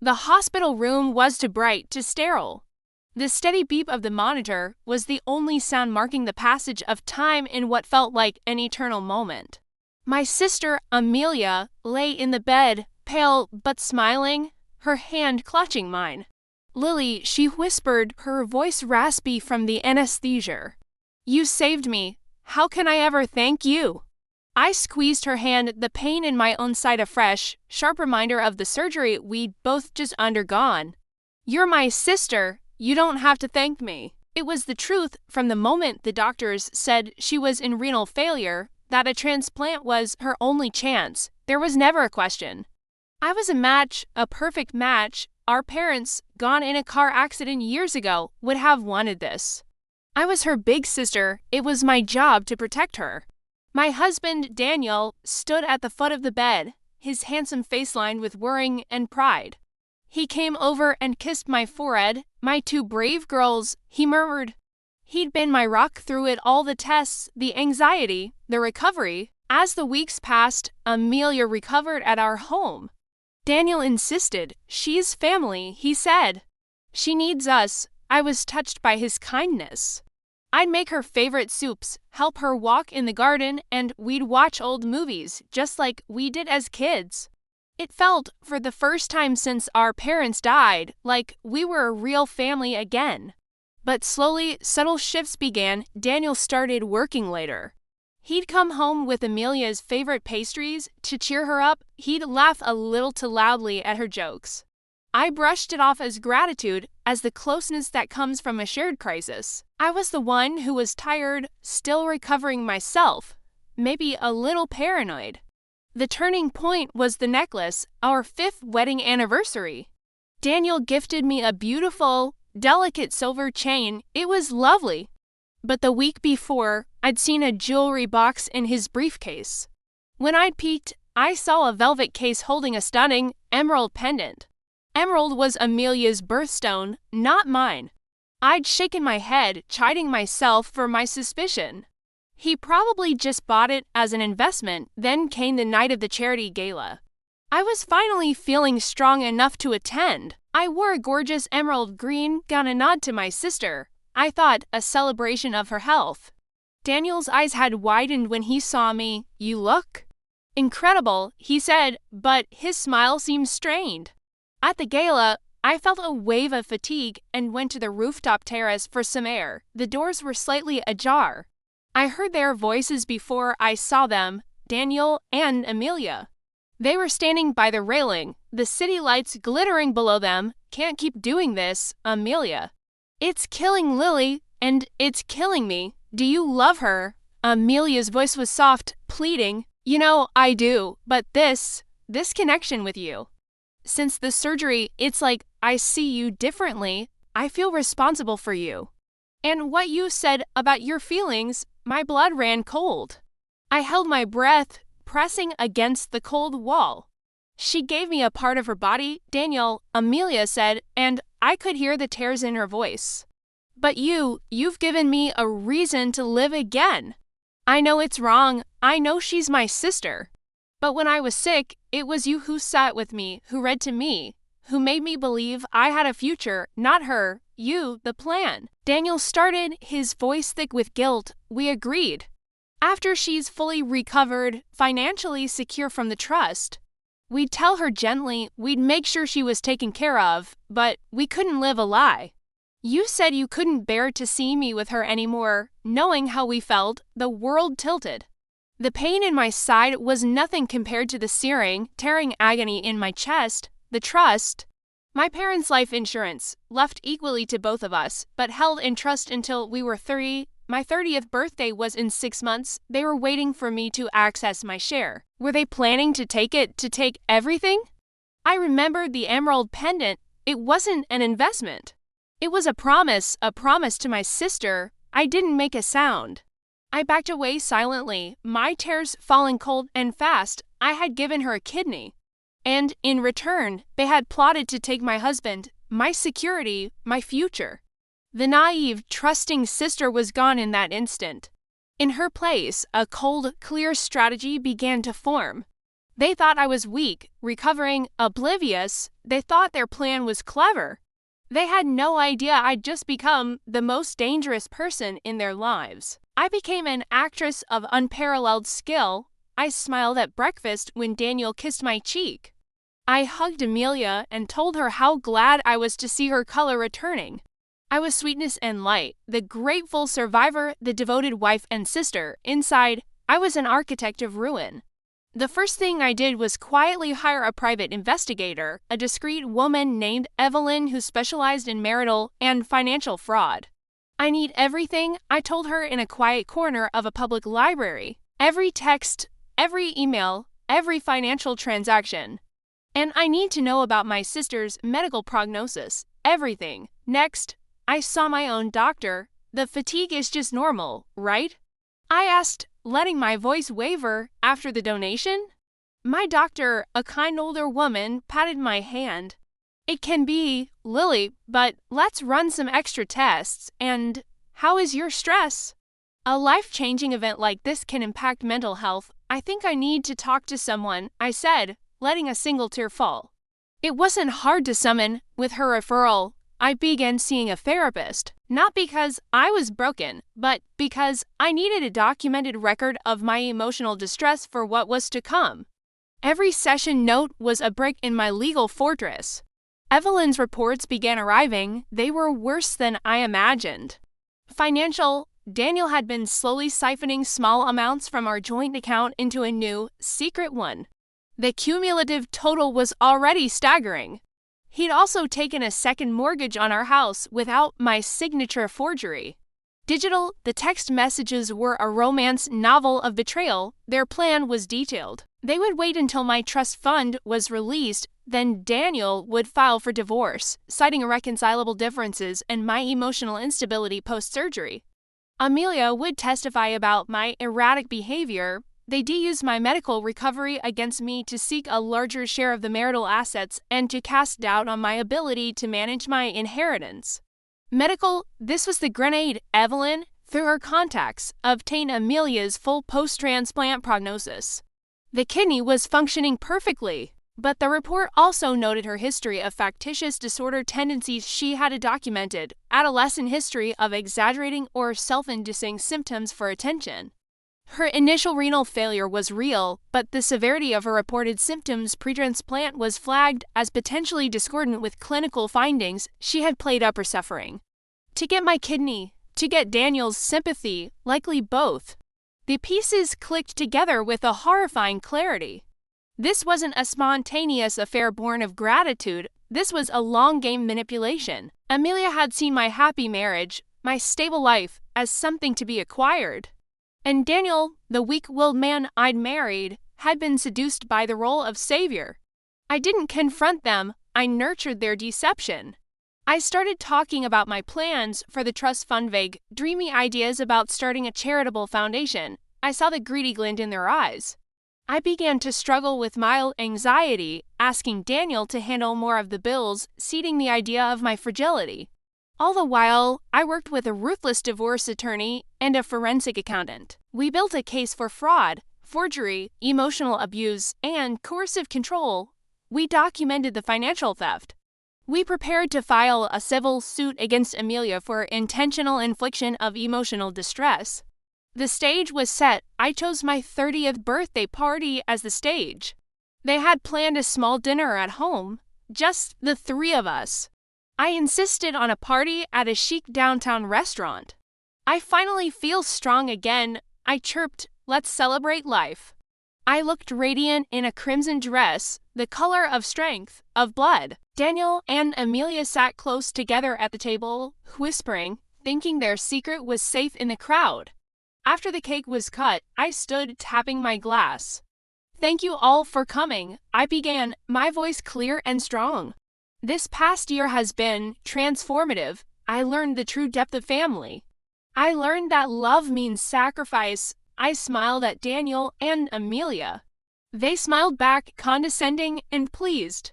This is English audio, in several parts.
The hospital room was too bright, too sterile. The steady beep of the monitor was the only sound marking the passage of time in what felt like an eternal moment. My sister, Amelia, lay in the bed, pale but smiling, her hand clutching mine. "Lily," she whispered, her voice raspy from the anesthesia. "You saved me. How can I ever thank you?" I squeezed her hand, the pain in my own side a fresh, sharp reminder of the surgery we'd both just undergone. "You're my sister. You don't have to thank me." It was the truth from the moment the doctors said she was in renal failure, that a transplant was her only chance. There was never a question. I was a match, a perfect match. Our parents, gone in a car accident years ago, would have wanted this. I was her big sister. It was my job to protect her. My husband, Daniel, stood at the foot of the bed, his handsome face lined with worrying and pride. He came over and kissed my forehead. "My two brave girls," he murmured. He'd been my rock through it all, the tests, the anxiety, the recovery. As the weeks passed, Amelia recovered at our home. Daniel insisted. "She's family," he said. "She needs us." I was touched by his kindness. I'd make her favorite soups, help her walk in the garden, and we'd watch old movies, just like we did as kids. It felt, for the first time since our parents died, like we were a real family again. But slowly, subtle shifts began. Daniel started working later. He'd come home with Amelia's favorite pastries to cheer her up. He'd laugh a little too loudly at her jokes. I brushed it off as gratitude, as the closeness that comes from a shared crisis. I was the one who was tired, still recovering myself, maybe a little paranoid. The turning point was the necklace, our 5th wedding anniversary. Daniel gifted me a beautiful, delicate silver chain. It was lovely. But the week before, I'd seen a jewelry box in his briefcase. When I'd peeked, I saw a velvet case holding a stunning emerald pendant. Emerald was Amelia's birthstone, not mine. I'd shaken my head, chiding myself for my suspicion. He probably just bought it as an investment. Then came the night of the charity gala. I was finally feeling strong enough to attend. I wore a gorgeous emerald green gown, a nod to my sister. I thought a celebration of her health. Daniel's eyes had widened when he saw me. "You look incredible," he said, but his smile seemed strained. At the gala, I felt a wave of fatigue and went to the rooftop terrace for some air. The doors were slightly ajar. I heard their voices before I saw them, Daniel and Amelia. They were standing by the railing, the city lights glittering below them. "Can't keep doing this, Amelia. It's killing Lily, and it's killing me. Do you love her?" Amelia's voice was soft, pleading. "You know, I do, but this connection with you. Since the surgery, it's like I see you differently. I feel responsible for you. And what you said about your feelings, my blood ran cold." I held my breath, pressing against the cold wall. She gave me a part of her body, Daniel, Amelia said, and I could hear the tears in her voice. "But you've given me a reason to live again. I know it's wrong. I know she's my sister. But when I was sick, it was you who sat with me, who read to me, who made me believe I had a future, not her. You, the plan." Daniel started, his voice thick with guilt. "We agreed. After she's fully recovered, financially secure from the trust, we'd tell her gently, we'd make sure she was taken care of, but we couldn't live a lie. You said you couldn't bear to see me with her anymore." Knowing how we felt, the world tilted. The pain in my side was nothing compared to the searing, tearing agony in my chest. The trust. My parents' life insurance, left equally to both of us, but held in trust until we were 30. My 30th birthday was in 6 months. They were waiting for me to access my share. Were they planning to take everything? I remembered the emerald pendant. It wasn't an investment. It was a promise to my sister. I didn't make a sound. I backed away silently, my tears falling cold and fast. I had given her a kidney. And in return, they had plotted to take my husband, my security, my future. The naive, trusting sister was gone in that instant. In her place, a cold, clear strategy began to form. They thought I was weak, recovering, oblivious. They thought their plan was clever. They had no idea I'd just become the most dangerous person in their lives. I became an actress of unparalleled skill. I smiled at breakfast when Daniel kissed my cheek. I hugged Amelia and told her how glad I was to see her color returning. I was sweetness and light, the grateful survivor, the devoted wife and sister. Inside, I was an architect of ruin. The first thing I did was quietly hire a private investigator, a discreet woman named Evelyn who specialized in marital and financial fraud. I need everything, I told her in a quiet corner of a public library. Every text, every email, every financial transaction. And I need to know about my sister's medical prognosis. Everything. Next, I saw my own doctor. The fatigue is just normal, right? I asked, letting my voice waver after the donation. My doctor, a kind older woman, patted my hand. It can be, Lily, but let's run some extra tests. And how is your stress? A life-changing event like this can impact mental health. I think I need to talk to someone, I said, letting a single tear fall. It wasn't hard to summon. With her referral, I began seeing a therapist, not because I was broken, but because I needed a documented record of my emotional distress for what was to come. Every session note was a brick in my legal fortress. Evelyn's reports began arriving. They were worse than I imagined. Financial, Daniel had been slowly siphoning small amounts from our joint account into a new, secret one. The cumulative total was already staggering. He'd also taken a second mortgage on our house without my signature forgery. Digital, the text messages were a romance novel of betrayal. Their plan was detailed. They would wait until my trust fund was released, then Daniel would file for divorce, citing irreconcilable differences and my emotional instability post-surgery. Amelia would testify about my erratic behavior. They'd use my medical recovery against me to seek a larger share of the marital assets and to cast doubt on my ability to manage my inheritance. Medical, this was the grenade. Evelyn, through her contacts, obtained Amelia's full post-transplant prognosis. The kidney was functioning perfectly, but the report also noted her history of factitious disorder tendencies. She had a documented adolescent history of exaggerating or self-inducing symptoms for attention. Her initial renal failure was real, but the severity of her reported symptoms pre-transplant was flagged as potentially discordant with clinical findings. She had played up her suffering. To get my kidney, to get Daniel's sympathy, likely both. The pieces clicked together with a horrifying clarity. This wasn't a spontaneous affair born of gratitude. This was a long-game manipulation. Amelia had seen my happy marriage, my stable life, as something to be acquired. And Daniel, the weak-willed man I'd married, had been seduced by the role of savior. I didn't confront them, I nurtured their deception. I started talking about my plans for the trust fund, vague, dreamy ideas about starting a charitable foundation. I saw the greedy glint in their eyes. I began to struggle with mild anxiety, asking Daniel to handle more of the bills, seeding the idea of my fragility. All the while, I worked with a ruthless divorce attorney and a forensic accountant. We built a case for fraud, forgery, emotional abuse, and coercive control. We documented the financial theft. We prepared to file a civil suit against Amelia for intentional infliction of emotional distress. The stage was set. I chose my 30th birthday party as the stage. They had planned a small dinner at home, just the three of us. I insisted on a party at a chic downtown restaurant. I finally feel strong again, I chirped, let's celebrate life. I looked radiant in a crimson dress, the color of strength, of blood. Daniel and Amelia sat close together at the table, whispering, thinking their secret was safe in the crowd. After the cake was cut, I stood tapping my glass. Thank you all for coming, I began, my voice clear and strong. This past year has been transformative. I learned the true depth of family. I learned that love means sacrifice. I smiled at Daniel and Amelia. They smiled back, condescending and pleased.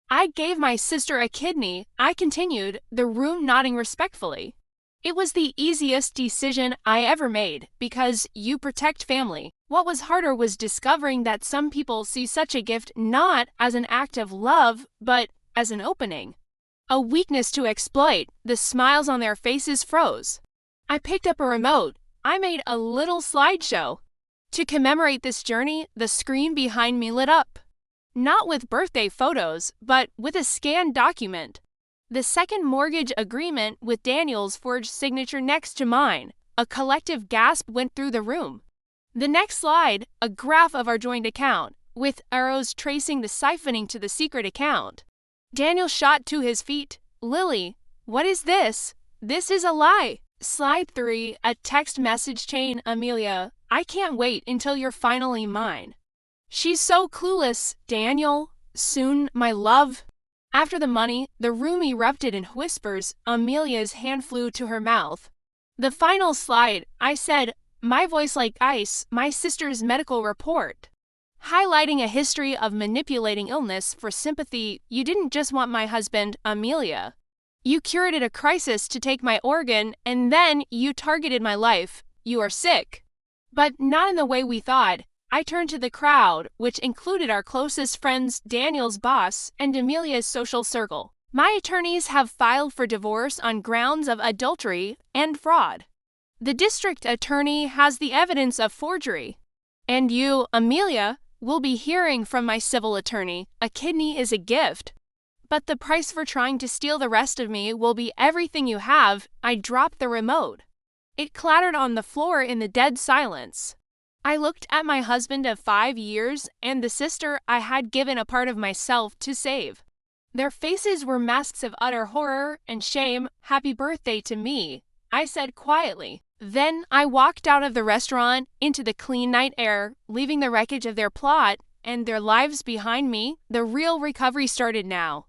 I gave my sister a kidney, I continued, the room nodding respectfully. It was the easiest decision I ever made, because you protect family. What was harder was discovering that some people see such a gift not as an act of love, but as an opening. A weakness to exploit. The smiles on their faces froze. I picked up a remote. I made a little slideshow. To commemorate this journey, the screen behind me lit up. Not with birthday photos, but with a scanned document. The second mortgage agreement with Daniel's forged signature next to mine. A collective gasp went through the room. The next slide, a graph of our joint account, with arrows tracing the siphoning to the secret account. Daniel shot to his feet. Lily, what is this? This is a lie. Slide 3, a text message chain. Amelia, I can't wait until you're finally mine. She's so clueless, Daniel. Soon, my love. After the money, the room erupted in whispers. Amelia's hand flew to her mouth. The final slide, I said, my voice like ice, my sister's medical report. Highlighting a history of manipulating illness for sympathy. You didn't just want my husband, Amelia. You curated a crisis to take my organ, and then you targeted my life. You are sick. But not in the way we thought. I turned to the crowd, which included our closest friends, Daniel's boss, and Amelia's social circle. My attorneys have filed for divorce on grounds of adultery and fraud. The district attorney has the evidence of forgery. And you, Amelia, will be hearing from my civil attorney. A kidney is a gift. But the price for trying to steal the rest of me will be everything you have. I dropped the remote. It clattered on the floor in the dead silence. I looked at my husband of 5 years and the sister I had given a part of myself to save. Their faces were masks of utter horror and shame. Happy birthday to me, I said quietly. Then I walked out of the restaurant into the clean night air, leaving the wreckage of their plot and their lives behind me. The real recovery started now.